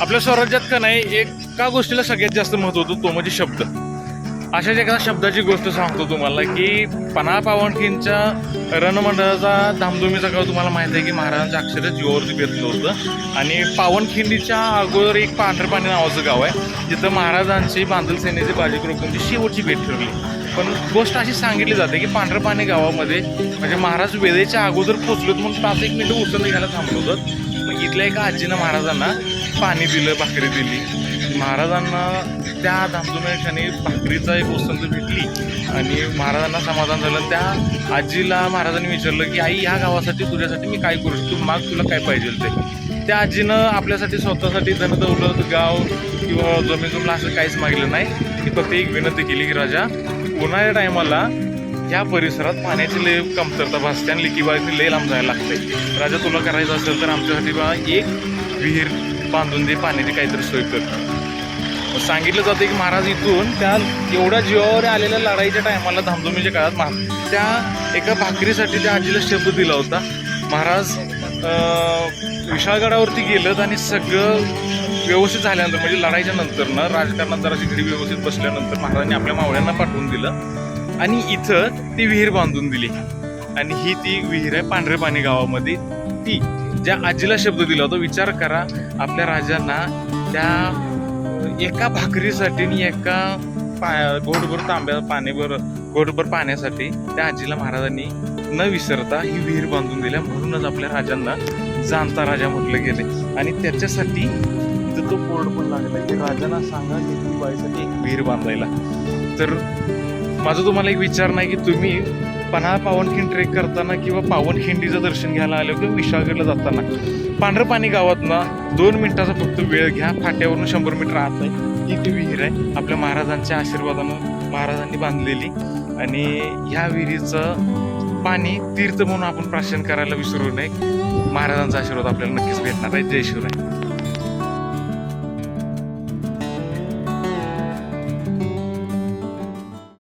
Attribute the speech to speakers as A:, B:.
A: आपल्या स्वराज्यात का नाही एका गोष्टीला सगळ्यात जास्त महत्व होतं, तो म्हणजे शब्द. अशाच एका शब्दाची गोष्ट सांगतो तुम्हाला की पन्हाळ पावनखिंडच्या रणमंडळाचा धामधुमीचा काळ तुम्हाला माहिती आहे की महाराजांच्या अक्षरशः जीवावरती बेतलं होतं. आणि पावनखिंडीच्या अगोदर एक पांढरपाणी नावाचं गाव आहे जिथं महाराजांची बांधल सेनेचे बाजी क्रोकमची शेवटची भेट ठरली. पण गोष्ट अशी सांगितली जाते की पांढरपाणी गावामध्ये म्हणजे महाराज वेळेच्या अगोदर पोचलोत म्हणून 5-1 मिनिटं उसळ निघायला थांबलो होतं. मग इथल्या एका आजीनं महाराजांना पाणी दिलं, भाकरी दिली. महाराजांना त्या धामधुमीच्या क्षणी भाकरीचा एक ओसंत भेटली आणि महाराजांना समाधान झालं. त्या आजीला महाराजांनी विचारलं की आई, ह्या गावासाठी तुझ्यासाठी मी काय करू शकतो, माग तुला काय पाहिजे ते. त्या आजीनं आपल्यासाठी स्वतःसाठी धनदौलत, गाव किंवा जमीन जुमला असं काहीच मागलं नाही. ती फक्त एक विनंती केली की राजा, उन्हाळ्या टायमाला ह्या परिसरात पाण्याची लय कमतरता भासते आणि लिकीबाळीने लय लांब जायला लागते. राजा, तुला करायचं असेल तर आमच्यासाठी बा एक विहीर बांधून दे, पाण्याची काहीतरी सोय कर. सांगितलं जातं की महाराज इथून त्या एवढ्या जीवावर आलेल्या लढाईच्या टायमाला धामधुमीच्या काळात त्या एका भाकरीसाठी त्या आजीला शब्द दिला होता. महाराज विशाळगडावरती गेलं आणि सगळं व्यवस्थित झाल्यानंतर म्हणजे लढाईच्या नंतर ना राजकारणात जराशी घडी व्यवस्थित बसल्यानंतर महाराजांनी आपल्या मावळ्यांना पाठवून दिलं आणि इथं ती विहीर बांधून दिली. आणि ही ती विहीर आहे पांढरेपाणी गावामध्ये. ती ज्या आजीला शब्द दिला होता, विचार करा, आपल्या राजांना त्या एका भाकरीसाठी आणि एका घोटभर पाण्यासाठी त्या आजीला महाराजांनी न विसरता ही विहीर बांधून दिल्या. म्हणूनच आपल्या राजांना जाणता राजा म्हटलं गेले. आणि त्याच्यासाठी इथं तो बोर्ड पण लागला की राजांना सांगा की बाईसाठी एक विहीर बांधायला. तर माझं तुम्हाला एक विचार नाही की तुम्ही पन्हाळ पावनखिंड ट्रेक करताना किंवा पावनखिंडीचं दर्शन घ्यायला आलो किंवा विशाळगडला जाताना पांढरपाणी गावातनं 2 मिनिटाचा फक्त वेळ घ्या. फाट्यावरून 100 मीटर आत आहे ही ती विहीर आहे, आपल्या महाराजांच्या आशीर्वादानं महाराजांनी बांधलेली. आणि ह्या विहिरीचं पाणी तीर्थ म्हणून आपण प्राशन करायला विसरू नये. महाराजांचा आशीर्वाद आपल्याला नक्कीच भेटणार आहे. जय शिवराय.